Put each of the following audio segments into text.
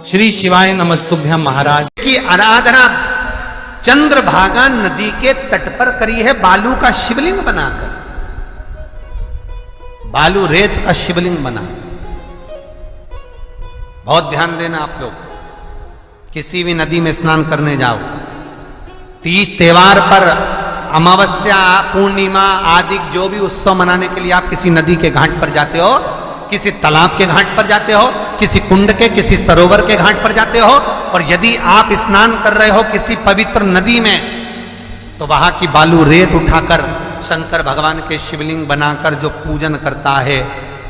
श्री शिवाय नमस्तुभ्यम महाराज की आराधना चंद्रभागा नदी के तट पर करी है, बालू का शिवलिंग बनाकर, बालू रेत का शिवलिंग बना। बहुत ध्यान देना आप लोग, किसी भी नदी में स्नान करने जाओ, तीज त्योहार पर, अमावस्या, पूर्णिमा आदि जो भी उत्सव मनाने के लिए आप किसी नदी के घाट पर जाते हो, किसी तालाब के घाट पर जाते हो, किसी कुंड के, किसी सरोवर के घाट पर जाते हो, और यदि आप स्नान कर रहे हो किसी पवित्र नदी में, तो वहां की बालू रेत उठाकर शंकर भगवान के शिवलिंग बनाकर जो पूजन करता है,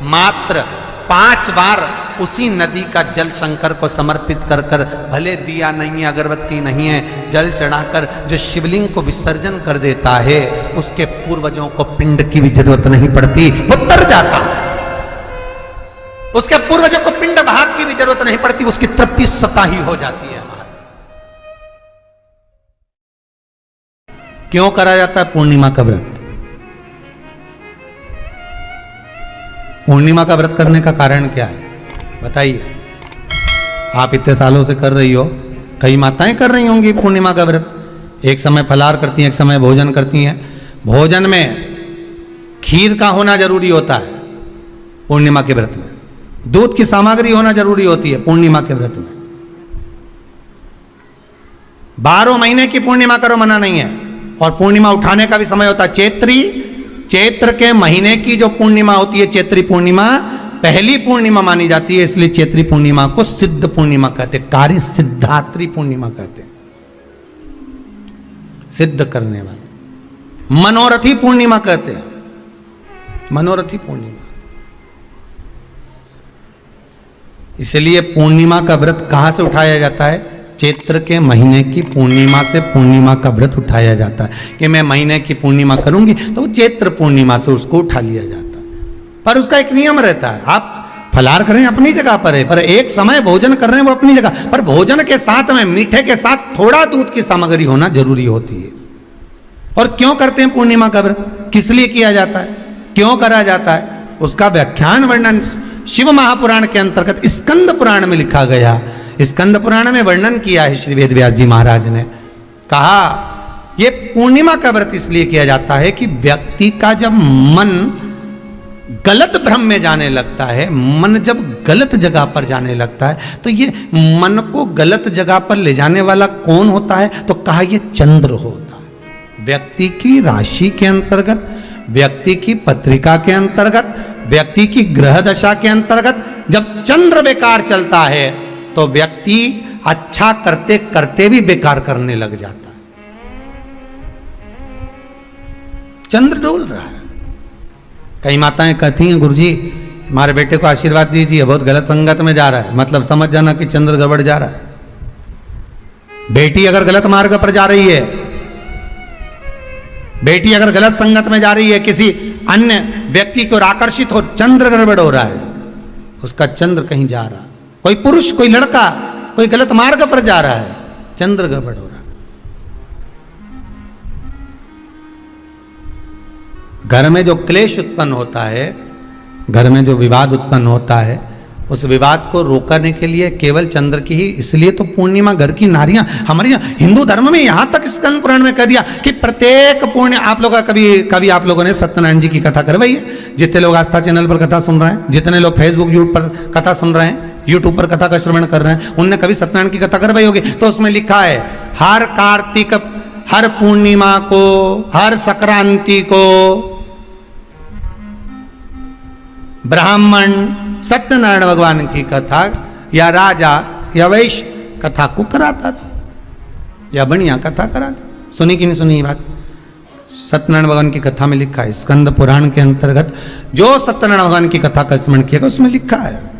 मात्र 5 बार उसी नदी का जल शंकर को समर्पित कर कर, भले दिया नहीं है, अगरबत्ती नहीं है, जल चढ़ाकर जो शिवलिंग को विसर्जन कर देता है, उसके पूर्वजों को पिंड की भी जरूरत नहीं पड़ती, वो तर जाता। उसके पूर्वजों को पिंड भाग की भी जरूरत नहीं पड़ती, उसकी तृप्ति स्वतः ही हो जाती है। हमारा क्यों करा जाता है पूर्णिमा का व्रत? पूर्णिमा का व्रत करने का कारण क्या है बताइए? आप इतने सालों से कर रही हो, कई माताएं कर रही होंगी पूर्णिमा का व्रत। एक समय फलाहार करती हैं, एक समय भोजन करती हैं। भोजन में खीर का होना जरूरी होता है पूर्णिमा के व्रत में, दूध की सामग्री होना जरूरी होती है पूर्णिमा के व्रत में। 12 महीने की पूर्णिमा करो, मना नहीं है। और पूर्णिमा उठाने का भी समय होता है चैत्री, चैत्र के महीने की जो पूर्णिमा होती है, चैत्री पूर्णिमा पहली पूर्णिमा मानी जाती है, इसलिए चैत्री पूर्णिमा को सिद्ध पूर्णिमा कहते, कार्य सिद्धात्री पूर्णिमा कहते, सिद्ध करने वाले। मनोरथी पूर्णिमा कहते हैं, मनोरथी पूर्णिमा। इसलिए पूर्णिमा का व्रत कहां से उठाया जाता है? चैत्र के महीने की पूर्णिमा से पूर्णिमा का व्रत उठाया जाता है कि मैं महीने की पूर्णिमा करूंगी, तो वो चैत्र पूर्णिमा से उसको उठा लिया जाता है। पर उसका एक नियम रहता है, आप फलाहार करें अपनी जगह पर है, पर एक समय भोजन कर रहे हैं वो अपनी जगह पर, भोजन के साथ में मीठे के साथ थोड़ा दूध की सामग्री होना जरूरी होती है। और क्यों करते हैं पूर्णिमा का व्रत, किस लिए किया जाता है, क्यों करा जाता है, उसका व्याख्यान वर्णन शिव महापुराण के अंतर्गत स्कंद पुराण में लिखा गया। स्कंद पुराण में वर्णन किया है श्री वेद व्यास जी महाराज ने, कहा यह पूर्णिमा का व्रत इसलिए किया जाता है कि व्यक्ति का जब मन गलत भ्रम में जाने लगता है, मन जब गलत जगह पर जाने लगता है, तो ये मन को गलत जगह पर ले जाने वाला कौन होता है? तो कहा यह चंद्र होता है। व्यक्ति की राशि के अंतर्गत, व्यक्ति की पत्रिका के अंतर्गत, व्यक्ति की ग्रह दशा के अंतर्गत जब चंद्र बेकार चलता है, तो व्यक्ति अच्छा करते करते भी बेकार करने लग जाता है। चंद्र डोल रहा है। कई माताएं कहती हैं, गुरुजी हमारे बेटे को आशीर्वाद दीजिए, बहुत गलत संगत में जा रहा है, मतलब समझ जाना कि चंद्र गड़बड़ जा रहा है। बेटी अगर गलत मार्ग पर जा रही है, बेटी अगर गलत संगत में जा रही है, किसी अन्य व्यक्ति की ओर आकर्षित हो, चंद्र गड़बड़ हो रहा है, उसका चंद्र कहीं जा रहा है। कोई पुरुष, कोई लड़का, कोई गलत मार्ग पर जा रहा है, चंद्र गड़बड़ हो रहा है। घर में जो क्लेश उत्पन्न होता है, घर में जो विवाद उत्पन्न होता है, उस विवाद को रोकने के लिए केवल चंद्र की ही, इसलिए तो पूर्णिमा घर की नारियां, हमारे हिंदू धर्म में यहां तक स्कंद पुराण में कह दिया कि प्रत्येक पूर्ण, आप लोग का कभी आप लोगों ने सत्यनारायण जी की कथा करवाई है? जितने लोग आस्था चैनल पर कथा सुन रहे हैं, जितने लोग फेसबुक यूट्यूब पर कथा सुन रहे हैं, यूट्यूब पर कथा का श्रवण कर रहे हैं, उनने कभी सत्यनारायण की कथा करवाई होगी। तो उसमें लिखा है, हर कार्तिक, हर पूर्णिमा को, हर संक्रांति को ब्राह्मण सत्यनारायण भगवान की कथा या राजा या वैश्य कथा को कराता था, या बढ़िया कथा कराता। सुनी कि नहीं सुनी ये बात? सत्यनारायण भगवान की कथा में लिखा है, स्कंद पुराण के अंतर्गत जो सत्यनारायण भगवान की कथा का स्मरण किया, उसमें लिखा है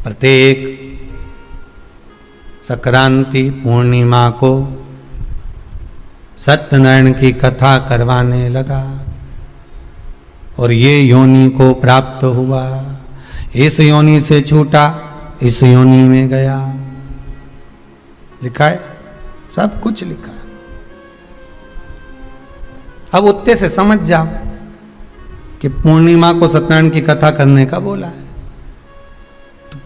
प्रत्येक संक्रांति पूर्णिमा को सत्यनारायण की कथा करवाने लगा और ये योनि को प्राप्त हुआ, इस योनि से छूटा, इस योनि में गया। लिखा है, सब कुछ लिखा है। अब उत्ते से समझ जाओ कि पूर्णिमा को सत्यनारायण की कथा करने का बोला है।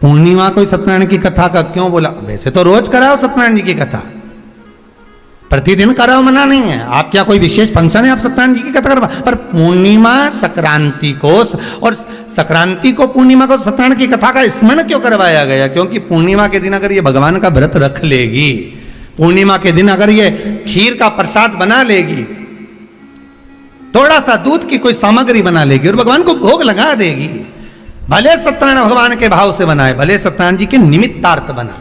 पूर्णिमा को सत्यनारायण की कथा का क्यों बोला? वैसे तो रोज कराओ सत्यनारायण जी की कथा, प्रतिदिन कराओ, मना नहीं है। आप क्या कोई विशेष फंक्शन है आप सत्यनारायण जी की कथा करवा, पर पूर्णिमा संक्रांति को और संक्रांति को पूर्णिमा को सत्यनारायण की कथा का स्मरण क्यों करवाया गया? क्योंकि पूर्णिमा के दिन अगर ये भगवान का व्रत रख लेगी, पूर्णिमा के दिन अगर ये खीर का प्रसाद बना लेगी, थोड़ा सा दूध की कोई सामग्री बना लेगी और भगवान को भोग लगा देगी, भले सत्यनारायण भगवान के भाव से बनाए, भले सत्यनारायण जी के निमित्तार्थ बना,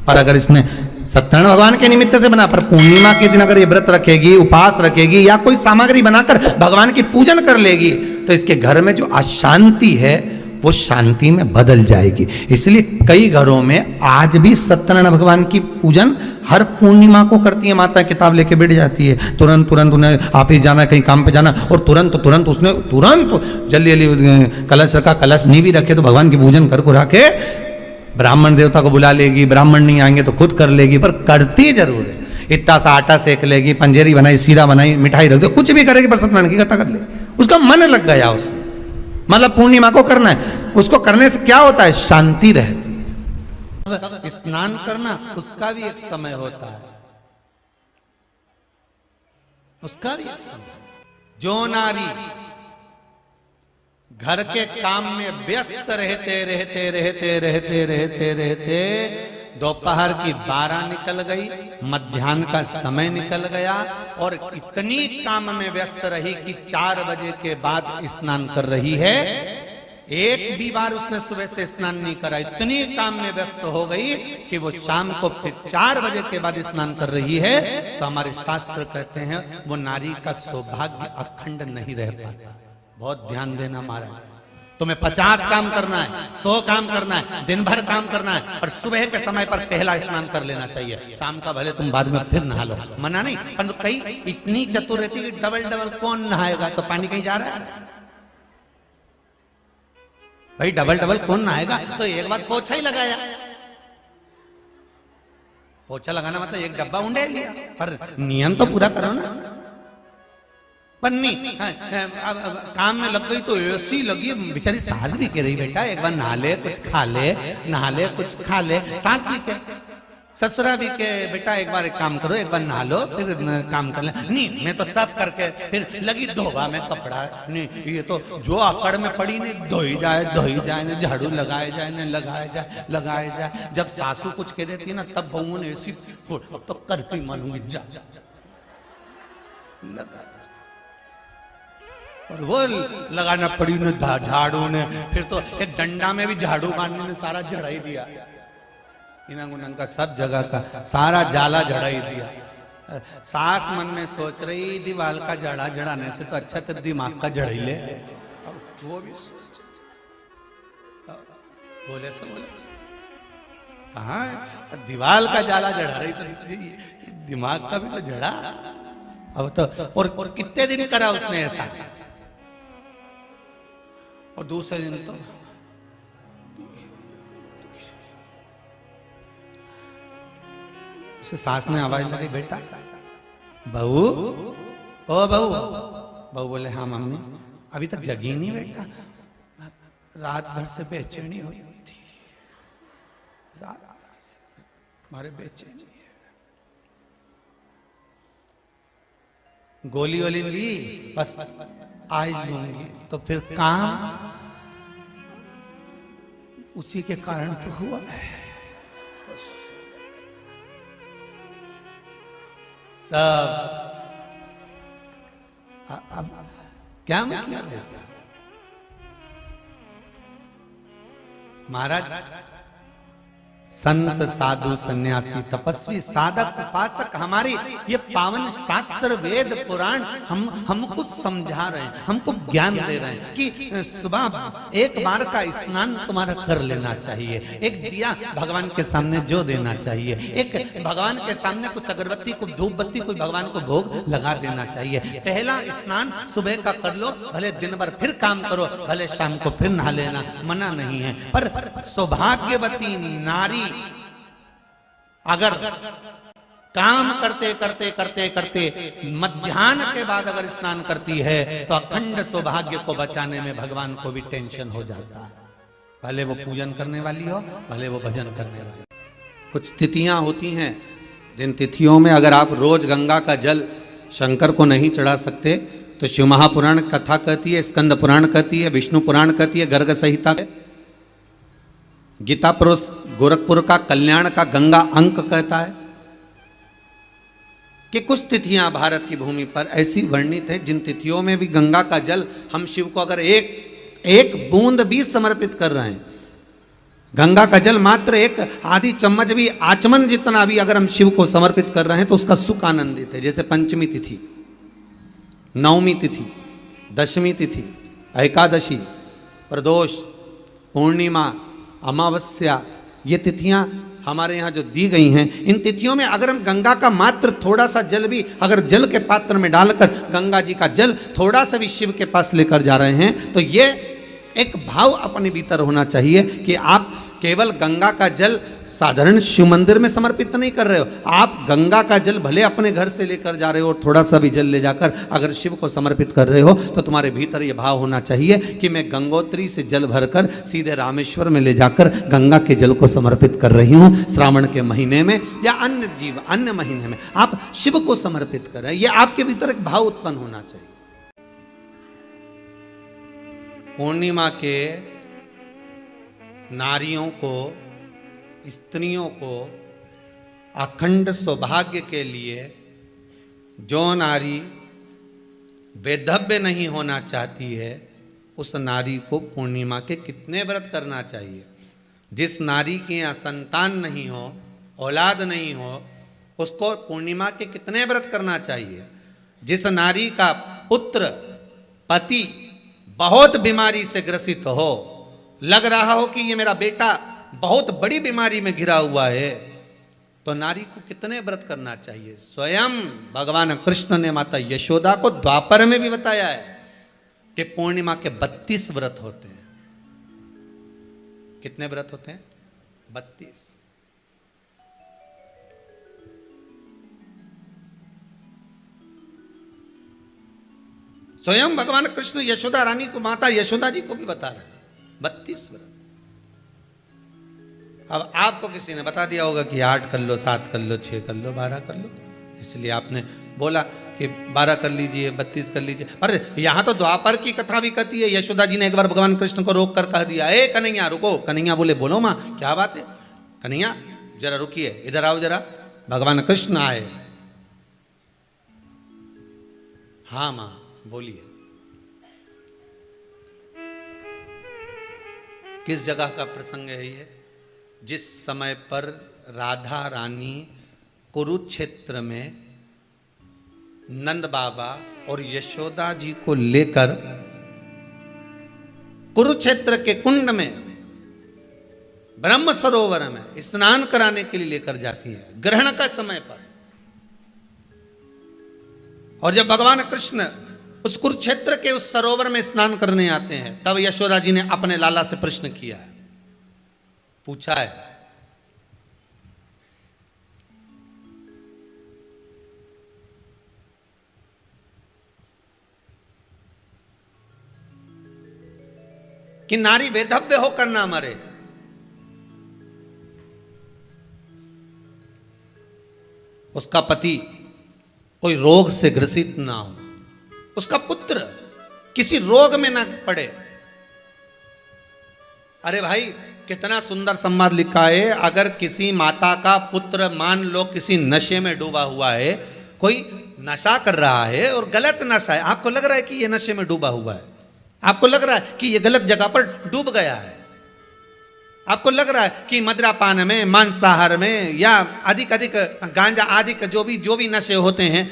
पर अगर इसने सत्यनारायण भगवान के निमित्त से बना, पर पूर्णिमा के दिन अगर ये व्रत रखेगी, उपास रखेगी या कोई सामग्री बनाकर भगवान की पूजन कर लेगी, तो इसके घर में जो अशांति है वो शांति में बदल जाएगी। इसलिए कई घरों में आज भी सत्यनारायण भगवान की पूजन हर पूर्णिमा को करती है। माता किताब लेके बैठ जाती है, तुरंत तुरंत उन्हें ऑफिस जाना, कहीं काम पे जाना, और तुरंत तुरंत उसने जल्दी जल्दी कलश रखा, कलश नहीं भी रखे तो भगवान की पूजन कर कुरा के ब्राह्मण देवता को बुला लेगी, ब्राह्मण नहीं आएंगे तो खुद कर लेगी, पर करती जरूर है। इतना सा आटा सेक लेगी, पंजेरी बनाई, सीरा बनाई, मिठाई रख दो, कुछ भी करेगी पर सत्यनारायण की कथा कर ले, उसका मन लग गया उसमें। मतलब पूर्णिमा को करना है, उसको करने से क्या होता है? शांति रहती है। स्नान करना उसका भी एक समय होता है, उसका भी एक समय। जो नारी घर के काम में व्यस्त रहते रहते रहते रहते रहते रहते दोपहर की 12 निकल गई, मध्याह्न का समय निकल गया और इतनी काम में व्यस्त रही कि 4 बजे के बाद स्नान कर रही है, एक भी बार उसने सुबह से स्नान नहीं करा, इतनी काम में व्यस्त हो गई कि वो शाम को फिर 4 बजे के बाद स्नान कर रही है, तो हमारे शास्त्र कहते हैं वो नारी का सौभाग्य अखंड नहीं रह पाता। बहुत ध्यान देना महाराज, तुम्हें 50 काम करना है, 100 काम करना है, दिन भर काम करना है, और सुबह के समय पर पहला स्नान कर लेना चाहिए। शाम का भले तुम बाद में फिर नहा लो, मना नहीं, परंतु कई इतनी चतुर रहती है कि डबल डबल कौन नहाएगा, तो पानी कहीं जा रहा है भाई, डबल डबल कौन नहाएगा, तो एक बार पोछा ही लगाया। पोछा लगाना मतलब एक डब्बा उंडे लिया, पर नियम तो पूरा करो ना। पन्नी काम में लग गई तो ऐसी लगी, बेचारी सास भी कह रही बेटा एक बार नहा ले, कुछ खा ले, नहा ले, कुछ खा ले। सास भी कह, ससुरा भी के बेटा एक बार एक काम करो, एक बार नहा लो फिर काम कर ले। नहीं मैं तो सब करके फिर लगी धोबा में कपड़ा, नहीं ये तो जो आकड़ में पड़ी नहीं, धोई जाए न झाड़ू लगाए जाए न लगाए जाए। जब सासू कुछ कह देती है ना, तब बहू ने ऐसी तो करती मानूंगी जा लगा, और वो लगाना पड़ी ने झाड़ू ने, फिर तो एक डंडा में भी झाड़ू मारने ने सारा झड़ाई दिया, इनंग उनंग का सब जगह का सारा जाला झड़ाई दिया। सास मन में सोच रही दीवाल का जड़ा जड़ाने से तो अच्छा तो दिमाग का जड़ाई ले, वो भी सोच बोले से बोले कहाँ दीवाल का जाला जड़ा रही तो दिमाग का भी तो जड़ा। अब तो और कितने दिन करा उसने ऐसा, और दूसरे दिन तो सास ने आवाज लगी बेटा बहू, ओ बहू। बहू बोले हाँ मम्मी। अभी तक जगी नहीं बेटा, रात भर से बेचैनी हुई थी, रात भर से हमारे बेचैनी है। गोली वोली ली, बस आज लूंगी, तो फिर काम उसी के कारण तो हुआ है। सब अब क्या मतलब है महाराज? संत साधु सन्यासी तपस्वी साधक उपासक हमारी ये पावन शास्त्र वेद पुराण हमको समझा रहे हैं, हमको ज्ञान दे रहे हैं कि सुबह एक बार का स्नान तुम्हारा कर लेना चाहिए, एक दिया भगवान के सामने जो देना चाहिए, एक भगवान के सामने कुछ अगरबत्ती कुछ धूप बत्ती कुछ भगवान को भोग लगा देना चाहिए। पहला स्नान सुबह का कर लो, भले दिन भर फिर काम करो, भले शाम को फिर नहा लेना, मना नहीं है। पर सौभाग्यवती नारी अगर काम करते करते करते करते मध्याह्न के बाद अगर स्नान करती है तो अखंड सौभाग्य को बचाने में भगवान को भी टेंशन हो जाता है। भले वो पूजन करने वाली हो, भले वो भजन करने वाली। कुछ तिथियां होती हैं जिन तिथियों में अगर आप रोज गंगा का जल शंकर को नहीं चढ़ा सकते तो शिव महापुराण कथा कहती है, स्कंद पुराण कहती है, विष्णु पुराण कहती है, गर्ग संहिता, गीता प्रोस गोरखपुर का कल्याण का गंगा अंक कहता है कि कुछ तिथियां भारत की भूमि पर ऐसी वर्णित है जिन तिथियों में भी गंगा का जल हम शिव को अगर एक बूंद भी समर्पित कर रहे हैं, गंगा का जल मात्र एक आधी चम्मच भी, आचमन जितना भी अगर हम शिव को समर्पित कर रहे हैं तो उसका सुख आनंदित है। जैसे पंचमी तिथि, नवमी तिथि, दशमी तिथि, एकादशी, प्रदोष, पूर्णिमा, अमावस्या, ये तिथियां हमारे यहाँ जो दी गई हैं, इन तिथियों में अगर हम गंगा का मात्र थोड़ा सा जल भी अगर जल के पात्र में डालकर गंगा जी का जल थोड़ा सा भी शिव के पास लेकर जा रहे हैं तो ये एक भाव अपने भीतर होना चाहिए कि आप केवल गंगा का जल साधारण शिव मंदिर में समर्पित नहीं कर रहे हो, आप गंगा का जल भले अपने घर से लेकर जा रहे हो और थोड़ा सा भी जल ले जाकर अगर शिव को समर्पित कर रहे हो तो तुम्हारे भीतर ये भाव होना चाहिए कि मैं गंगोत्री से जल भरकर सीधे रामेश्वर में ले जाकर गंगा के जल को समर्पित कर रही हूँ। श्रावण के महीने में या अन्य महीने में आप शिव को समर्पित कर रहे हैं, ये आपके भीतर एक भाव उत्पन्न होना चाहिए। पूर्णिमा के नारियों को, स्त्रियों को अखंड सौभाग्य के लिए जो नारी वैधव्य नहीं होना चाहती है उस नारी को पूर्णिमा के कितने व्रत करना चाहिए। जिस नारी के यहाँ संतान नहीं हो, औलाद नहीं हो, उसको पूर्णिमा के कितने व्रत करना चाहिए। जिस नारी का पुत्र, पति बहुत बीमारी से ग्रसित हो, लग रहा हो कि ये मेरा बेटा बहुत बड़ी बीमारी में घिरा हुआ है, तो नारी को कितने व्रत करना चाहिए। स्वयं भगवान कृष्ण ने माता यशोदा को द्वापर में भी बताया है कि पूर्णिमा के 32 व्रत होते हैं। कितने व्रत होते हैं? 32। स्वयं भगवान कृष्ण यशोदा रानी को, माता यशोदा जी को भी बता रहे हैं 32 व्रत। अब आपको किसी ने बता दिया होगा कि 8 कर लो, 7 कर लो, 6 कर लो, 12 कर लो, इसलिए आपने बोला कि 12 कर लीजिए, 32 कर लीजिए। अरे यहाँ तो द्वापर की कथा भी कहती है। यशोदा जी ने एक बार भगवान कृष्ण को रोक कर कह दिया, ए कन्हैया रुको। कन्हैया बोले, बोलो माँ क्या बात है। कन्हैया जरा रुकिए, इधर आओ जरा। भगवान कृष्ण आए। हाँ माँ बोलिए। किस जगह का प्रसंग है ये? जिस समय पर राधा रानी कुरुक्षेत्र में नंद बाबा और यशोदा जी को लेकर कुरुक्षेत्र के कुंड में, ब्रह्म सरोवर में स्नान कराने के लिए लेकर जाती है, ग्रहण का समय पर। और जब भगवान कृष्ण उस कुरुक्षेत्र के उस सरोवर में स्नान करने आते हैं, तब यशोदा जी ने अपने लाला से प्रश्न किया है, पूछा है कि नारी वैधव्य होकर ना मरे। उसका पति कोई रोग से ग्रसित ना हो, उसका पुत्र किसी रोग में ना पड़े। अरे भाई कितना सुंदर संवाद लिखा है। अगर किसी माता का पुत्र मान लो किसी नशे में डूबा हुआ है, कोई नशा कर रहा है और गलत नशा है, आपको लग रहा है कि ये नशे में डूबा हुआ है, आपको लग रहा है कि ये गलत जगह पर डूब गया है, आपको लग रहा है कि मदिरापान में, मांसाहार में या अधिक गांजा आदि का जो भी नशे होते हैं,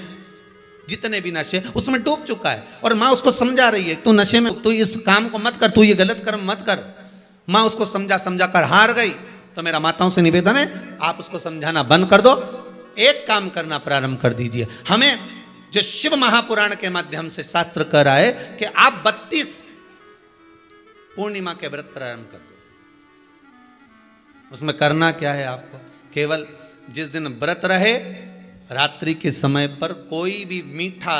जितने भी नशे, उसमें डूब चुका है। और माँ उसको समझा रही है, तू नशे में, तू इस काम को मत कर, तू ये गलत कर्म मत कर। माँ उसको समझा कर हार गई। तो मेरा माताओं से निवेदन है, आप उसको समझाना बंद कर दो, एक काम करना प्रारंभ कर दीजिए। हमें जो शिव महापुराण के माध्यम से शास्त्र कह रहा है कि आप 32 पूर्णिमा के व्रत प्रारंभ कर दो। उसमें करना क्या है आपको? केवल जिस दिन व्रत रहे, रात्रि के समय पर कोई भी मीठा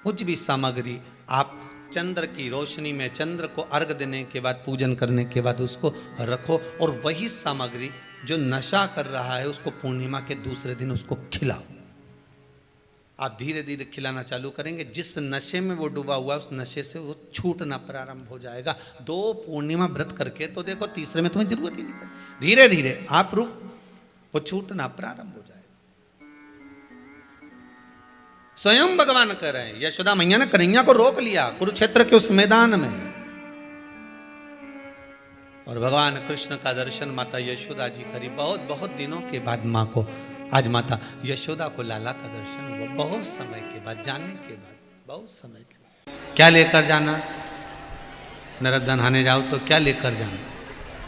कुछ भी सामग्री आप चंद्र की रोशनी में चंद्र को अर्घ देने के बाद, पूजन करने के बाद उसको रखो, और वही सामग्री जो नशा कर रहा है उसको पूर्णिमा के दूसरे दिन उसको खिलाओ। आप धीरे धीरे खिलाना चालू करेंगे, जिस नशे में वो डूबा हुआ उस नशे से वो छूटना प्रारंभ हो जाएगा। 2 पूर्णिमा व्रत करके तो देखो, तीसरे में तुम्हें जरूरत ही नहीं पड़े। धीरे धीरे आप रुक, वो छूटना प्रारंभ हो जाएगा। स्वयं भगवान कर रहे हैं। यशोदा मैया ने कन्हैया को रोक लिया कुरुक्षेत्र के उस मैदान में, और भगवान कृष्ण का दर्शन माता यशोदा जी करी। बहुत बहुत दिनों के बाद माँ को, आज माता यशोदा को लाला का दर्शन हुआ, बहुत समय के बाद, जाने के बाद, बहुत समय के बाद। क्या लेकर जाना? नर्मदा नहाने जाओ तो क्या लेकर जाना?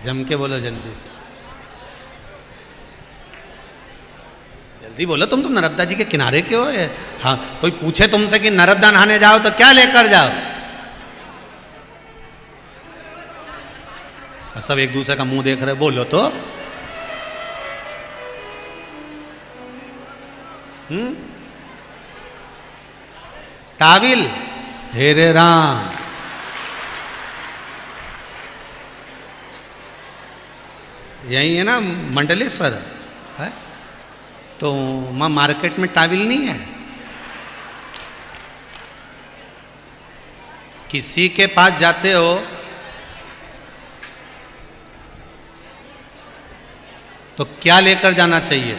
जम के बोलो जल्दी से, जल्दी बोलो। तुम तो नर्मदा जी के किनारे के हो। हाँ, कोई पूछे तुमसे कि नर्मदा नहाने जाओ तो क्या लेकर जाओ? सब एक दूसरे का मुंह देख रहे, बोलो तो। टाविल, हेरे राम, यही है ना मंडलेश्वर है? तो वहाँ मार्केट में टाविल नहीं है? किसी के पास जाते हो तो क्या लेकर जाना चाहिए?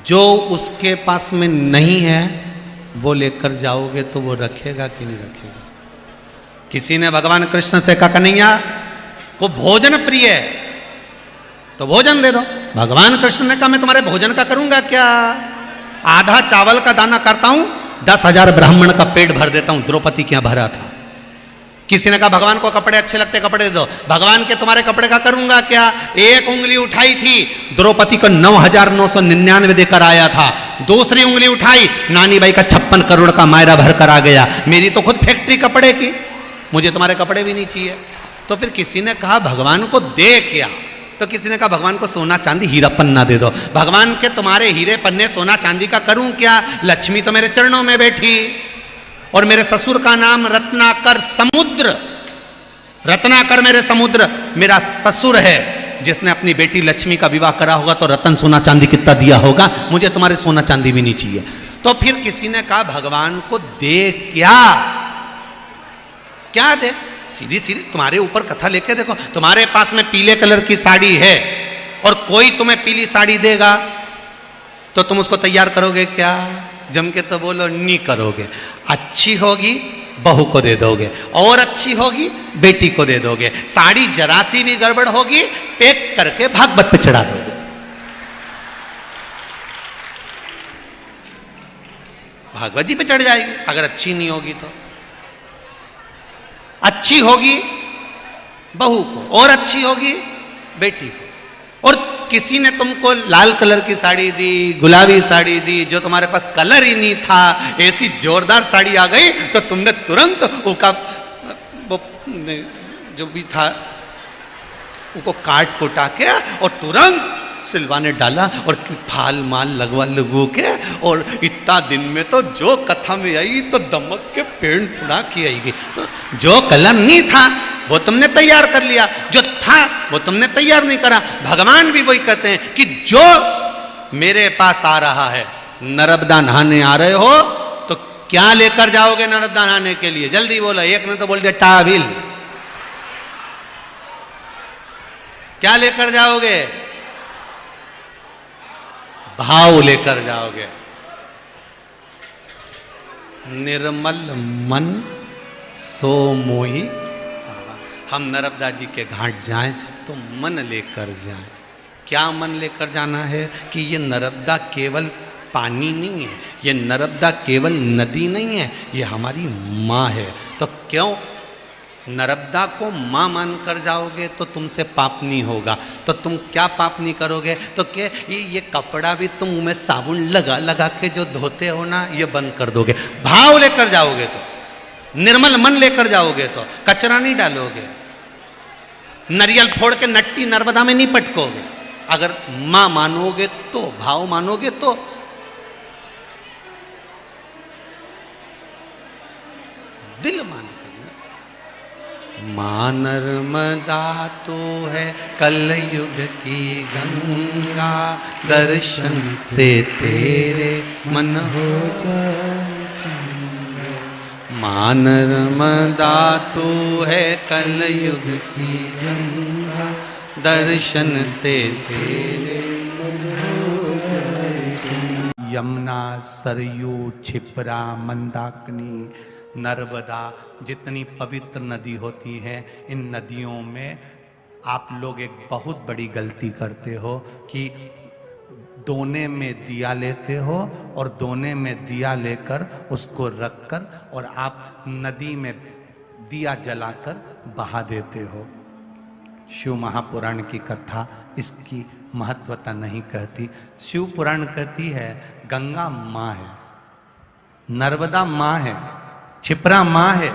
जो उसके पास में नहीं है वो लेकर जाओगे तो वो रखेगा कि नहीं रखेगा? किसी ने भगवान कृष्ण से कहा कन्हैया को भोजन प्रिय है तो भोजन दे दो। भगवान कृष्ण ने कहा मैं तुम्हारे भोजन का करूंगा क्या? आधा चावल का दाना करता हूं, 10,000 ब्राह्मण का पेट भर देता हूं। द्रौपदी क्या भरा था। किसी ने कहा भगवान को कपड़े अच्छे लगते, कपड़े दे दो। भगवान के तुम्हारे कपड़े का करूंगा क्या? एक उंगली उठाई थी, द्रौपदी को 9,999 देकर आया था। दूसरी उंगली उठाई, नानी बाई का 56 करोड़ का मायरा भर कर आ गया। मेरी तो खुद फैक्ट्री कपड़े की, मुझे तुम्हारे कपड़े भी नहीं चाहिए। तो फिर किसी ने कहा भगवान को दे क्या? तो किसी ने कहा भगवान को सोना चांदी हीरा पन्ना दे दो। भगवान के तुम्हारे हीरे पन्ने सोना चांदी का करूं क्या? लक्ष्मी तो मेरे चरणों में बैठी, और मेरे ससुर का नाम रत्नाकर समुद्र, रत्नाकर मेरे समुद्र मेरा ससुर है, जिसने अपनी बेटी लक्ष्मी का विवाह करा होगा तो रतन सोना चांदी कितना दिया होगा। मुझे तुम्हारे सोना चांदी भी नहीं चाहिए। तो फिर किसी ने कहा भगवान को दे क्या? क्या दे? सीधी सीधी तुम्हारे ऊपर कथा लेके देखो। तुम्हारे पास में पीले कलर की साड़ी है और कोई तुम्हें पीली साड़ी देगा तो तुम उसको तैयार करोगे क्या? जम के तो बोलो नहीं करोगे। अच्छी होगी बहू को दे दोगे, और अच्छी होगी बेटी को दे दोगे। साड़ी जरा सी भी गड़बड़ होगी पैक करके भागवत पे चढ़ा दोगे। भागवत जी पे चढ़ जाएगी अगर अच्छी नहीं होगी तो। अच्छी होगी बहू को, और अच्छी होगी बेटी को। और किसी ने तुमको लाल कलर की साड़ी दी, गुलाबी साड़ी दी, जो तुम्हारे पास कलर ही नहीं था, ऐसी जोरदार साड़ी आ गई तो तुमने तुरंत उसका वो जो भी था उसको काट कोटा के और तुरंत सिलवाने डाला और फाल माल लगवा लगू के, और इतना दिन में तो जो कथा में आई तो दमक के पेंट उड़ा के आएगी। तो जो कलर नहीं था वो तुमने तैयार कर लिया, जो था वो तुमने तैयार नहीं करा। भगवान भी वही कहते हैं कि जो मेरे पास आ रहा है, नर्मदा नहाने आ रहे हो तो क्या लेकर जाओगे नर्मदा नहाने के लिए? जल्दी बोलो। एक ने तो बोल दिया टाविल। क्या लेकर जाओगे? भाव लेकर जाओगे। निर्मल मन सो मोही। हम नर्मदा जी के घाट जाएं तो मन लेकर जाएं। क्या मन लेकर जाना है कि ये नर्मदा केवल पानी नहीं है, ये नर्मदा केवल नदी नहीं है, ये हमारी माँ है। तो क्यों नर्मदा को माँ मानकर जाओगे तो तुमसे पाप नहीं होगा। तो तुम क्या पाप नहीं करोगे? तो क्या ये कपड़ा भी तुम मुँह में साबुन लगा लगा के जो धोते हो ना, ये बंद कर दोगे। भाव लेकर जाओगे तो, निर्मल मन लेकर जाओगे तो कचरा नहीं डालोगे। नरियल फोड़ के नट्टी नर्मदा में नहीं पटकोगे। अगर माँ मानोगे तो, भाव मानोगे तो। दिल मान कर। माँ नर्मदा तो है कलयुग की गंगा, दर्शन से तेरे मन हो जाए चंगा। माँ नर्मदा तो है कलयुग की गंगा, दर्शन से तेरे मन हो जाए चंगा। यमुना, सरयू, क्षिप्रा, मंदाकिनी, नर्मदा, जितनी पवित्र नदी होती है, इन नदियों में आप लोग एक बहुत बड़ी गलती करते हो कि दोने में दिया लेते हो और दोने में दिया लेकर उसको रखकर और आप नदी में दिया जलाकर बहा देते हो। शिव महापुराण की कथा इसकी महत्वता नहीं कहती। शिव पुराण कहती है गंगा माँ है, नर्मदा माँ है, क्षिप्रा माँ है,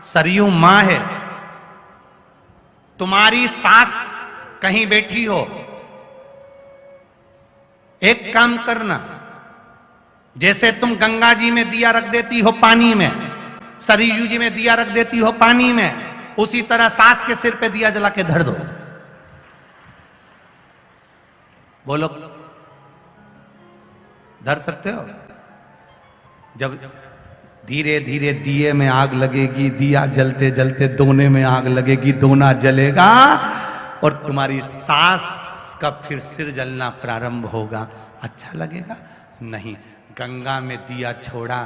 सरयू माँ है। तुम्हारी सास कहीं बैठी हो, एक काम करना, जैसे तुम गंगा जी में दिया रख देती हो पानी में, सरयू जी में दिया रख देती हो पानी में, उसी तरह सास के सिर पे दिया जला के धर दो। बोलो, धर सकते हो? जब धीरे धीरे दिए में आग लगेगी, दिया जलते जलते दोने में आग लगेगी, दोना जलेगा और तुम्हारी सास का फिर सिर जलना प्रारंभ होगा। अच्छा लगेगा? नहीं। गंगा में दिया छोड़ा,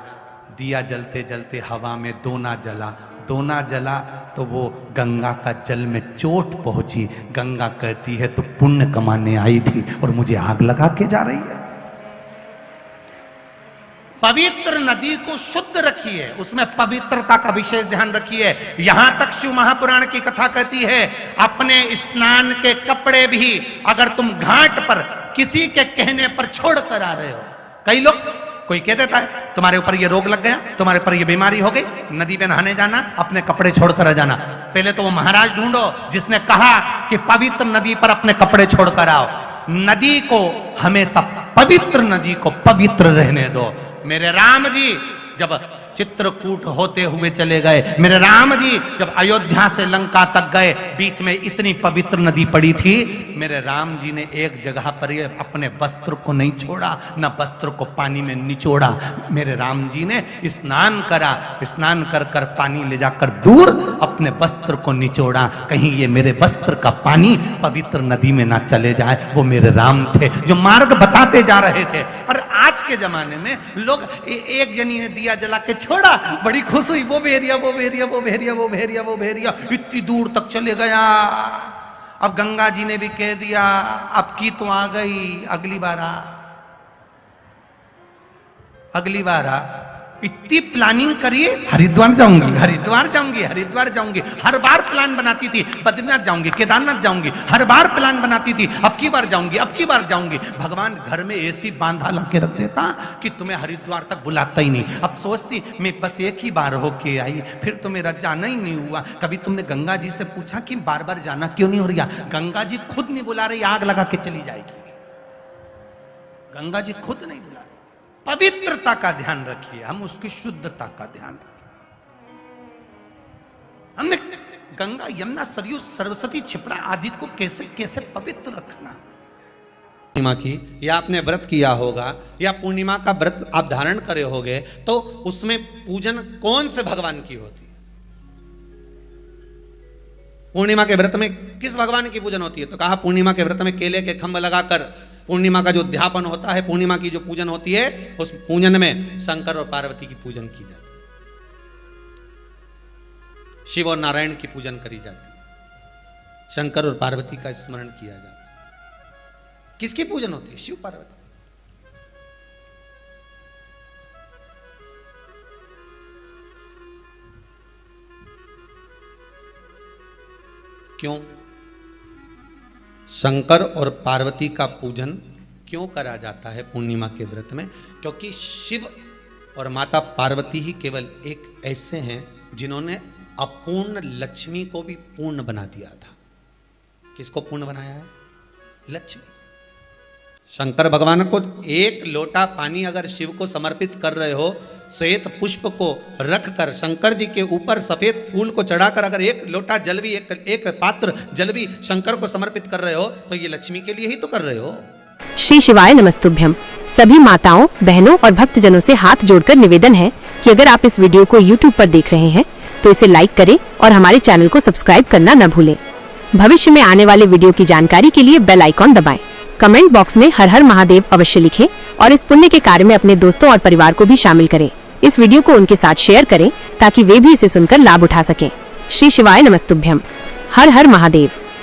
दिया जलते जलते हवा में दोना जला, दोना जला तो वो गंगा का जल में चोट पहुंची। गंगा कहती है तो पुण्य कमाने आई थी और मुझे आग लगा के जा रही है। पवित्र नदी को शुद्ध रखिए, उसमें पवित्रता का विशेष ध्यान रखिए। यहां तक शिव महापुराण की कथा कहती है अपने स्नान के कपड़े भी अगर तुम घाट पर किसी के कहने पर छोड़ कर आ रहे हो, कई लोग, कोई कह देता है तुम्हारे ऊपर ये रोग लग गया, तुम्हारे ऊपर ये बीमारी हो गई, नदी पे नहाने जाना, अपने कपड़े छोड़कर आ जाना। पहले तो वो महाराज ढूंढो जिसने कहा कि पवित्र नदी पर अपने कपड़े छोड़कर आओ। नदी को हमेशा, पवित्र नदी को पवित्र रहने दो। मेरे राम जी जब चित्रकूट होते हुए चले गए, मेरे राम जी जब अयोध्या से लंका तक गए, बीच में इतनी पवित्र नदी पड़ी थी, मेरे राम जी ने एक जगह पर ये अपने वस्त्र को नहीं छोड़ा, न वस्त्र को पानी में निचोड़ा। मेरे राम जी ने स्नान करा, स्नान कर कर पानी ले जाकर दूर अपने वस्त्र को निचोड़ा, कहीं ये मेरे वस्त्र का पानी पवित्र नदी में ना चले जाए। वो मेरे राम थे जो मार्ग बताते जा रहे थे। और आज के जमाने में लोग एक जनी ने दिया जला के छोड़ा, बड़ी खुश हुई, वो भेरिया, वो भेरिया, वो भेरिया, वो भेरिया, वो भेरिया, इतनी दूर तक चले गया। अब गंगा जी ने भी कह दिया अब की तो आ गई, अगली बार आ, अगली बार आ। इतनी प्लानिंग करिए, हरिद्वार जाऊंगी, हरिद्वार जाऊंगी, हरिद्वार जाऊंगी, हर बार प्लान बनाती थी, बद्रीनाथ जाऊंगी, केदारनाथ जाऊंगी, हर बार प्लान बनाती थी, अब की बार जाऊंगी, अब की बार जाऊंगी। भगवान घर में ऐसी बांधा ला के रख देता कि तुम्हें हरिद्वार तक बुलाता ही नहीं। अब सोचती मैं बस एक ही बार होके आई, फिर तो मेरा जाना ही नहीं हुआ। कभी तुमने गंगा जी से पूछा कि बार बार जाना क्यों नहीं हो रहा? गंगा जी खुद नहीं बुला रही, आग लगा के चली जाएगी। गंगा जी खुद नहीं बुला। पवित्रता का ध्यान रखिए, हम उसकी शुद्धता का ध्यान रखिए। हमने गंगा, यमुना, सरयू, सरस्वती, क्षिप्रा आदि को कैसे कैसे पवित्र रखना। पूर्णिमा की, या आपने व्रत किया होगा, या पूर्णिमा का व्रत आप धारण करे होगे, तो उसमें पूजन कौन से भगवान की होती है? पूर्णिमा के व्रत में किस भगवान की पूजन होती है? तो कहा पूर्णिमा के व्रत में केले के खंभ लगाकर पूर्णिमा का जो अध्यापन होता है, पूर्णिमा की जो पूजन होती है, उस पूजन में शंकर और पार्वती की पूजन की जाती है, शिव और नारायण की पूजन करी जाती है, शंकर और पार्वती का स्मरण किया जाता है। किसकी पूजन होती है? शिव पार्वती। क्यों शंकर और पार्वती का पूजन क्यों करा जाता है पूर्णिमा के व्रत में? क्योंकि शिव और माता पार्वती ही केवल एक ऐसे हैं जिन्होंने अपूर्ण लक्ष्मी को भी पूर्ण बना दिया था। किसको पूर्ण बनाया है? लक्ष्मी। शंकर भगवान को एक लोटा पानी अगर शिव को समर्पित कर रहे हो, श्वेत पुष्प को रख कर शंकर जी के ऊपर सफेद फूल को चढ़ाकर अगर एक लोटा जल भी एक पात्र जल भी शंकर को समर्पित कर रहे हो, तो ये लक्ष्मी के लिए ही तो कर रहे हो। श्री शिवाय नमस्तुभ्यम। सभी माताओं, बहनों और भक्तजनों से हाथ जोड़कर निवेदन है कि अगर आप इस वीडियो को YouTube पर देख रहे हैं तो इसे लाइक करें और हमारे चैनल को सब्सक्राइब करना न भूलें। भविष्य में आने वाले वीडियो की जानकारी के लिए बेल आइकॉन दबाएं। कमेंट बॉक्स में हर हर महादेव अवश्य लिखें और इस पुण्य के कार्य में अपने दोस्तों और परिवार को भी शामिल करें। इस वीडियो को उनके साथ शेयर करें ताकि वे भी इसे सुनकर लाभ उठा सकें। श्री शिवाय नमस्तुभ्यम। हर हर महादेव।